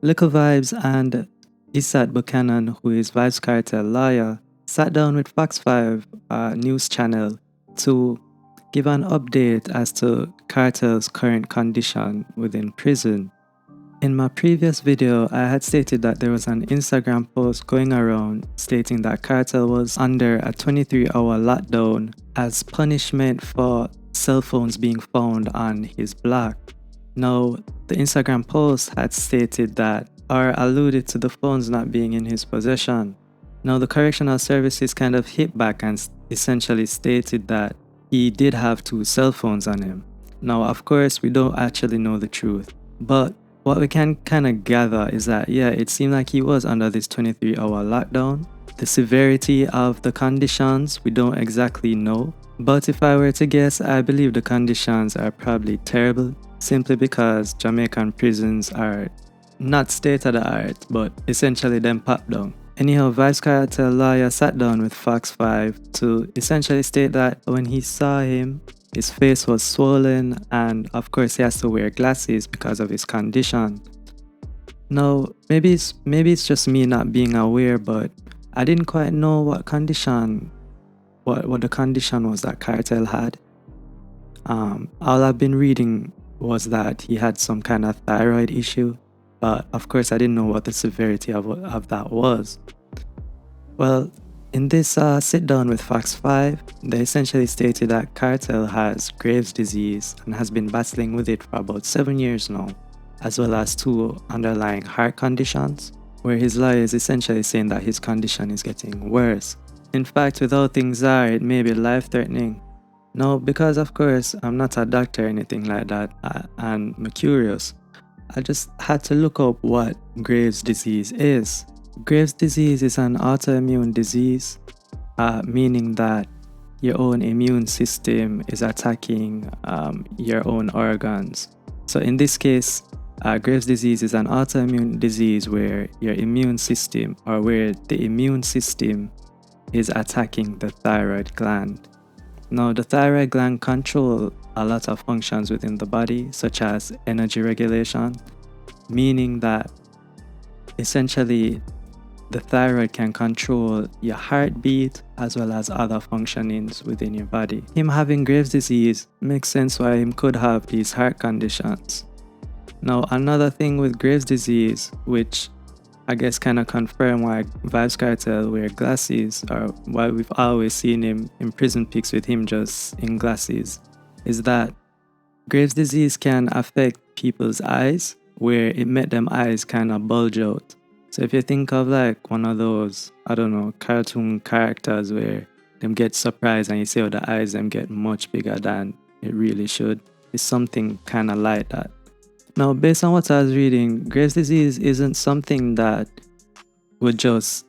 Little Vybz and Isat Buchanan, who is Vybz Kartel lawyer, sat down with Fox 5 news channel to give an update as to Kartel's current condition within prison. In my previous video, I had stated that there was an Instagram post going around stating that Kartel was under a 23-hour lockdown as punishment for cell phones being found on his block. Now, the Instagram post had stated that, or alluded to the phones not being in his possession. Now, the correctional services kind of hit back and essentially stated that he did have 2 cell phones on him. Now, of course, we don't actually know the truth, but what we can kind of gather is that, yeah, it seemed like he was under this 23-hour lockdown. The severity of the conditions, we don't exactly know. But if I were to guess, I believe the conditions are probably terrible, simply because Jamaican prisons are not state of the art, but essentially them pop down. Anyhow, Vybz Kartel lawyer sat down with Fox 5 to essentially state that when he saw him, his face was swollen, and of course he has to wear glasses because of his condition. Now, maybe it's just me not being aware, but I didn't quite know what condition, what the condition was that Kartel had. All I've been reading was that he had some kind of thyroid issue, but of course I didn't know what the severity of that was. Well, in this sit down with Fox 5, they essentially stated that Kartel has Graves' disease and has been battling with it for about 7 years now, as well as 2 underlying heart conditions, where his lawyer is essentially saying that his condition is getting worse. In fact, with how things are, it may be life-threatening. Now, because of course I'm not a doctor or anything like that, and I'm curious, I just had to look up what Graves' disease is. Graves' disease is an autoimmune disease, meaning that your own immune system is attacking your own organs. So in this case, Graves' disease is an autoimmune disease where your immune system, or where the immune system is attacking the thyroid gland. Now, the thyroid gland controls a lot of functions within the body, such as energy regulation, meaning that essentially the thyroid can control your heartbeat as well as other functionings within your body. Him having Graves' disease makes sense why him could have these heart conditions. Now, another thing with Graves' disease, which I guess kind of confirm why Vybz Kartel wear glasses, or why we've always seen him in prison pics with him just in glasses, is that Graves' disease can affect people's eyes, where it made them eyes kind of bulge out. So if you think of like one of those, I don't know, cartoon characters where them get surprised and you see how the eyes them get much bigger than it really should, it's something kind of like that. Now, based on what I was reading, Graves' disease isn't something that would just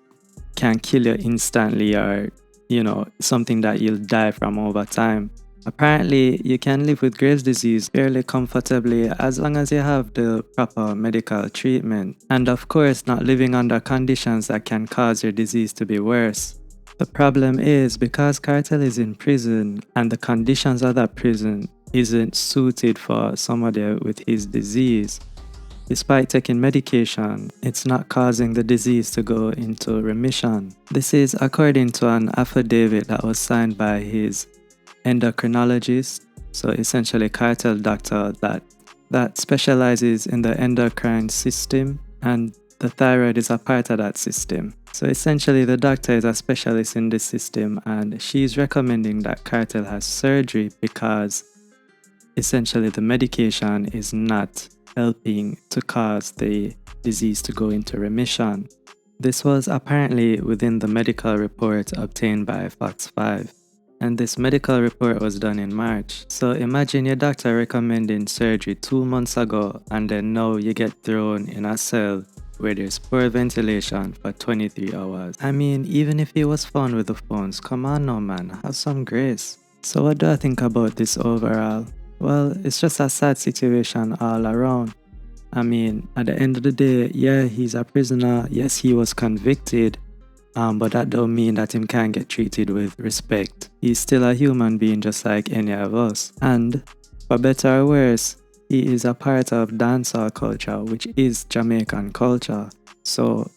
can kill you instantly, or, you know, something that you'll die from over time. Apparently, you can live with Graves' disease fairly comfortably as long as you have the proper medical treatment, and of course not living under conditions that can cause your disease to be worse. The problem is, because Kartel is in prison and the conditions of that prison isn't suited for somebody with his disease, despite taking medication, it's not causing the disease to go into remission. This is according to an affidavit that was signed by his endocrinologist, so essentially Kartel doctor that specializes in the endocrine system, and the thyroid is a part of that system. So essentially the doctor is a specialist in this system, and she's recommending that Kartel has surgery because essentially the medication is not helping to cause the disease to go into remission. This was apparently within the medical report obtained by Fox 5. And this medical report was done in March. So imagine your doctor recommending surgery 2 months ago, and then now you get thrown in a cell where there's poor ventilation for 23 hours. I mean, even if he was found with the phones, come on now man, have some grace. So what do I think about this overall? Well, it's just a sad situation all around. I mean, at the end of the day, yeah, he's a prisoner. Yes, he was convicted. But that don't mean that him can't get treated with respect. He's still a human being just like any of us. And for better or worse, he is a part of dancehall culture, which is Jamaican culture. So,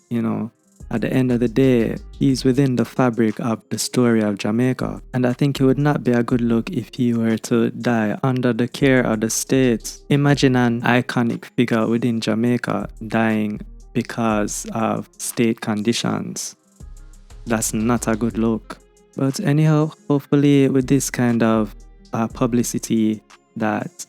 at the end of the day, he's within the fabric of the story of Jamaica. And I think it would not be a good look if he were to die under the care of the state. Imagine an iconic figure within Jamaica dying because of state conditions. That's not a good look. But anyhow, hopefully with this kind of publicity that,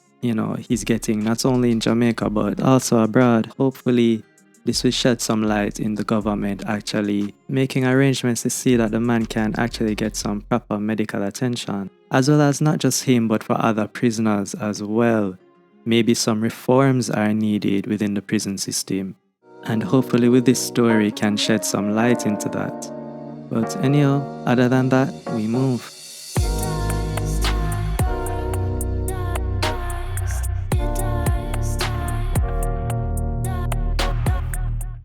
he's getting not only in Jamaica but also abroad, hopefully this will shed some light in the government actually making arrangements to see that the man can actually get some proper medical attention. As well as not just him but for other prisoners as well. Maybe some reforms are needed within the prison system. And hopefully with this story can shed some light into that. But anyhow, other than that, we move.